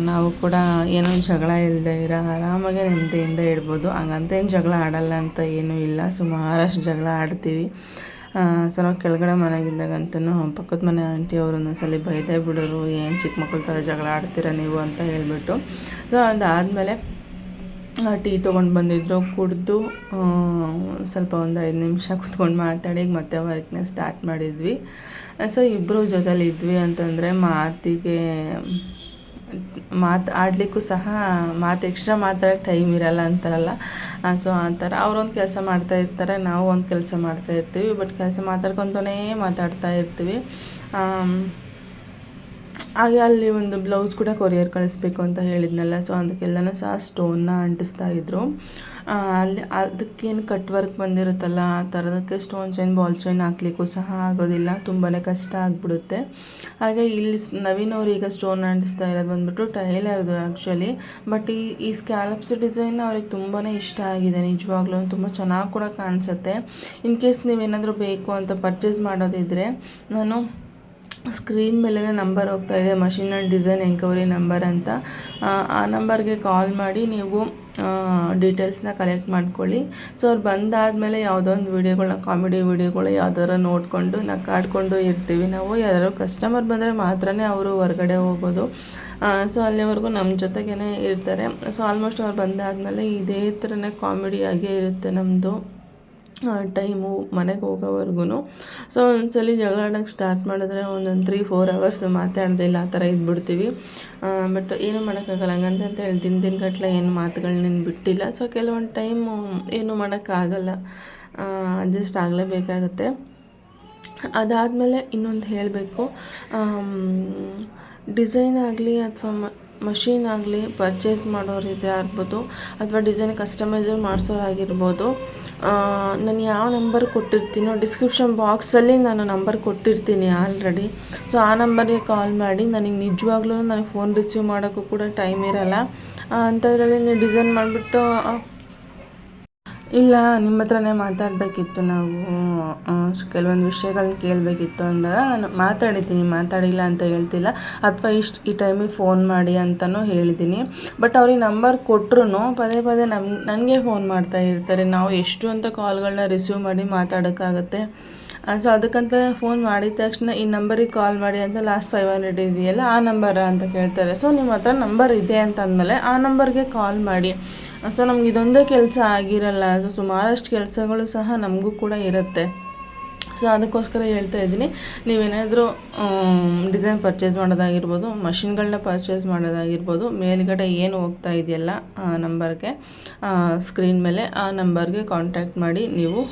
ನಾವು ಕೂಡ ಏನೋ ಜಗಳ ಇಲ್ಲದೆ ಆರಾಮಾಗೆ ನೆಮ್ಮದಿಯಿಂದ ಇಡ್ಬೋದು. ಹಂಗಂತೇನು ಜಗಳ ಆಡಲ್ಲ ಅಂತ ಏನೂ ಇಲ್ಲ, ಸುಮಾರಷ್ಟು ಜಗಳ ಆಡ್ತೀವಿ. ಸೊ ನಾವು ಕೆಳಗಡೆ ಮನೆಗಿದ್ದಾಗಂತೂ ಪಕ್ಕದ ಮನೆ ಆಂಟಿ ಅವರು ಒಂದೊಂದ್ಸಲ ಬೈದೇ ಬಿಡೋರು, ಏನು ಚಿಕ್ಕ ಮಕ್ಕಳ ಥರ ಜಗಳ ಆಡ್ತೀರಾ ನೀವು ಅಂತ ಹೇಳ್ಬಿಟ್ಟು. ಸೊ ಅದಾದಮೇಲೆ ಟೀ ತೊಗೊಂಡು ಬಂದಿದ್ದರು, ಕುಡಿದು ಸ್ವಲ್ಪ ಒಂದು 5 ನಿಮಿಷ ಕುತ್ಕೊಂಡು ಮಾತಾಡಿ ಮತ್ತೆ ವರ್ಕ್ನ ಸ್ಟಾರ್ಟ್ ಮಾಡಿದ್ವಿ. ಸೊ ಇಬ್ಬರು ಜೊತೆಲಿದ್ವಿ ಅಂತಂದರೆ ಆಡಲಿಕ್ಕೂ ಸಹ ಎಕ್ಸ್ಟ್ರಾ ಮಾತಾಡೋಕ್ಕೆ ಟೈಮ್ ಇರಲ್ಲ ಅಂತಾರಲ್ಲ. ಸೊ ಆ ಥರ ಅವರೊಂದು ಕೆಲಸ ಮಾಡ್ತಾಯಿರ್ತಾರೆ, ನಾವು ಒಂದು ಕೆಲಸ ಮಾಡ್ತಾಯಿರ್ತೀವಿ. ಬಟ್ ಕೆಲಸ ಮಾತಾಡ್ಕೊತಾನೇ ಮಾತಾಡ್ತಾ ಇರ್ತೀವಿ. ಹಾಗೆ ಅಲ್ಲಿ ಒಂದು ಬ್ಲೌಸ್ ಕೂಡ ಕೊರಿಯರ್ ಕಳಿಸ್ಬೇಕು ಅಂತ ಹೇಳಿದ್ನಲ್ಲ. ಸೊ ಅದಕ್ಕೆಲ್ಲನೂ ಸಹ ಸ್ಟೋನ್ನ ಅಂಟಿಸ್ತಾಯಿದ್ರು. ಅಲ್ಲಿ ಅದಕ್ಕೇನು ಕಟ್ ವರ್ಕ್ ಬಂದಿರುತ್ತಲ್ಲ, ಆ ಥರದಕ್ಕೆ ಸ್ಟೋನ್ ಚೈನ್ ಬಾಲ್ ಚೈನ್ ಹಾಕ್ಲಿಕ್ಕೂ ಸಹ ಆಗೋದಿಲ್ಲ, ತುಂಬಾ ಕಷ್ಟ ಆಗಿಬಿಡುತ್ತೆ. ಹಾಗೆ ಇಲ್ಲಿ ನವೀನ್ ಅವರು ಈಗ ಸ್ಟೋನ್ ಅಂಟಿಸ್ತಾ ಇರೋದು ಬಂದ್ಬಿಟ್ಟು ಟೈಲರ್ದು ಆ್ಯಕ್ಚುಲಿ. ಬಟ್ ಈ ಸ್ಕ್ಯಾಲಪ್ಸ್ ಡಿಸೈನ್ ಅವ್ರಿಗೆ ತುಂಬಾ ಇಷ್ಟ ಆಗಿದೆ ನಿಜವಾಗ್ಲೂ, ತುಂಬ ಚೆನ್ನಾಗಿ ಕೂಡ ಕಾಣಿಸುತ್ತೆ. ಇನ್ ಕೇಸ್ ನೀವೇನಾದರೂ ಬೇಕು ಅಂತ ಪರ್ಚೇಸ್ ಮಾಡೋದಿದ್ದರೆ ನಾನು ಸ್ಕ್ರೀನ್ ಮೇಲೇ ನಂಬರ್ ಹೋಗ್ತಾಯಿದೆ, machine and design enquiry number ಅಂತ. ಆ ನಂಬರ್ಗೆ ಕಾಲ್ ಮಾಡಿ ನೀವು ಡೀಟೇಲ್ಸ್ನ ಕಲೆಕ್ಟ್ ಮಾಡ್ಕೊಳ್ಳಿ. ಸೊ ಅವ್ರು ಬಂದಾದಮೇಲೆ ಯಾವುದೋ ಒಂದು ವೀಡಿಯೋಗಳನ್ನ, ಕಾಮಿಡಿ ವೀಡಿಯೋಗಳು ಯಾವ್ದಾರ ನೋಡಿಕೊಂಡು ನಕ್ಕಾಡ್ಕೊಂಡು ಇರ್ತೀವಿ ನಾವು. ಯಾರು ಕಸ್ಟಮರ್ ಬಂದರೆ ಮಾತ್ರ ಅವರು ಹೊರಗಡೆ ಹೋಗೋದು. ಸೊ ಅಲ್ಲಿವರೆಗೂ ನಮ್ಮ ಜೊತೆಗೇ ಇರ್ತಾರೆ. ಸೊ ಆಲ್ಮೋಸ್ಟ್ ಅವ್ರು ಬಂದಾದಮೇಲೆ ಇದೇ ಥರನೇ ಕಾಮಿಡಿಯಾಗೇ ಇರುತ್ತೆ ನಮ್ಮದು ಟೈಮು ಮನೆಗೆ ಹೋಗೋವರೆಗೂ. ಸೊ ಒಂದ್ಸಲ ಜಗಳ ಆಡೋಕ್ಕೆ ಸ್ಟಾರ್ಟ್ ಮಾಡಿದ್ರೆ ಒಂದೊಂದು 3-4 ಅವರ್ಸ್ ಮಾತಾಡ್ದಿಲ್ಲ ಆ ಥರ ಇದ್ಬಿಡ್ತೀವಿ. ಬಟ್ ಏನೂ ಮಾಡೋಕ್ಕಾಗಲ್ಲ. ಹಂಗಂತ ಹೇಳಿ ದಿನಗಟ್ಟಲೆ ಏನು ಮಾತುಗಳನ್ನೇನು ಬಿಟ್ಟಿಲ್ಲ. ಸೊ ಕೆಲವೊಂದು ಟೈಮು ಏನೂ ಮಾಡೋಕ್ಕಾಗಲ್ಲ, ಅಡ್ಜಸ್ಟ್ ಆಗಲೇಬೇಕಾಗತ್ತೆ. ಅದಾದಮೇಲೆ ಇನ್ನೊಂದು ಹೇಳಬೇಕು, ಡಿಸೈನ್ ಆಗಲಿ ಅಥವಾ ಮಷೀನ್ ಆಗಲಿ ಪರ್ಚೇಸ್ ಮಾಡೋರಿದ್ದೇ ಆಗ್ಬೋದು, ಅಥವಾ ಡಿಸೈನ್ ಕಸ್ಟಮೈಸ್ ಮಾಡಿಸೋರಾಗಿರ್ಬೋದು, ನಾನು ಯಾವ ನಂಬರ್ ಕೊಟ್ಟಿರ್ತೀನೋ ಡಿಸ್ಕ್ರಿಪ್ಷನ್ ಬಾಕ್ಸಲ್ಲಿ ನಾನು ನಂಬರ್ ಕೊಟ್ಟಿರ್ತೀನಿ ಆಲ್ರೆಡಿ. ಸೊ ಆ ನಂಬರ್ಗೆ ಕಾಲ್ ಮಾಡಿ. ನನಗೆ ನಿಜವಾಗ್ಲೂ ನನಗೆ ಫೋನ್ ರಿಸೀವ್ ಮಾಡೋಕ್ಕೂ ಕೂಡ ಟೈಮ್ ಇರೋಲ್ಲ. ಅಂಥದ್ರಲ್ಲಿ ನೀವು ಡಿಸೈನ್ ಮಾಡಿಬಿಟ್ಟು ಇಲ್ಲ ನಿಮ್ಮ ಹತ್ರನೇ ಮಾತಾಡಬೇಕಿತ್ತು, ನಾವು ಕೆಲವೊಂದು ವಿಷಯಗಳನ್ನ ಕೇಳಬೇಕಿತ್ತು ಅಂದಾಗ ನಾನು ಮಾತಾಡಿದ್ದೀನಿ, ಮಾತಾಡಿಲ್ಲ ಅಂತ ಹೇಳ್ತಿಲ್ಲ. ಅಥವಾ ಈ ಟೈಮಿಗೆ ಫೋನ್ ಮಾಡಿ ಅಂತಲೂ ಹೇಳಿದ್ದೀನಿ. ಬಟ್ ಅವ್ರಿಗೆ ನಂಬರ್ ಕೊಟ್ಟರು ಪದೇ ನನಗೆ ಫೋನ್ ಮಾಡ್ತಾ ಇರ್ತಾರೆ. ನಾವು ಎಷ್ಟು ಅಂತ ಕಾಲ್ಗಳನ್ನ ರಿಸೀವ್ ಮಾಡಿ ಮಾತಾಡೋಕ್ಕಾಗತ್ತೆ. ಸೊ ಅದಕ್ಕಂತ ಫೋನ್ ಮಾಡಿದ ತಕ್ಷಣ ಈ ನಂಬರಿಗೆ ಕಾಲ್ ಮಾಡಿ ಅಂತ ಲಾಸ್ಟ್ 500 ಇದೆಯಲ್ಲ ಆ ನಂಬರ ಅಂತ ಕೇಳ್ತಾರೆ. ಸೊ ನಿಮ್ಮ ಹತ್ರ ನಂಬರ್ ಇದೆ ಅಂತ ಅಂದಮೇಲೆ ಆ ನಂಬರ್ಗೆ ಕಾಲ್ ಮಾಡಿ. ಸೊ ನಮ್ಗೆ ಇದೊಂದೇ ಕೆಲಸ ಆಗಿರಲ್ಲ, ಸೊ ಸುಮಾರಷ್ಟು ಕೆಲಸಗಳು ಸಹ ನಮಗೂ ಕೂಡ ಇರುತ್ತೆ. ಸೊ ಅದಕ್ಕೋಸ್ಕರ ಹೇಳ್ತಾ ಇದ್ದೀನಿ, ನೀವೇನಾದರೂ ಡಿಸೈನ್ ಪರ್ಚೇಸ್ ಮಾಡೋದಾಗಿರ್ಬೋದು, ಮಷಿನ್ಗಳನ್ನ ಪರ್ಚೇಸ್ ಮಾಡೋದಾಗಿರ್ಬೋದು, ಮೇಲ್ಗಡೆ ಏನು ಹೋಗ್ತಾ ಇದೆಯಲ್ಲ ಆ ನಂಬರ್ಗೆ, ಸ್ಕ್ರೀನ್ ಮೇಲೆ ಆ ನಂಬರ್ಗೆ ಕಾಂಟ್ಯಾಕ್ಟ್ ಮಾಡಿ ನೀವು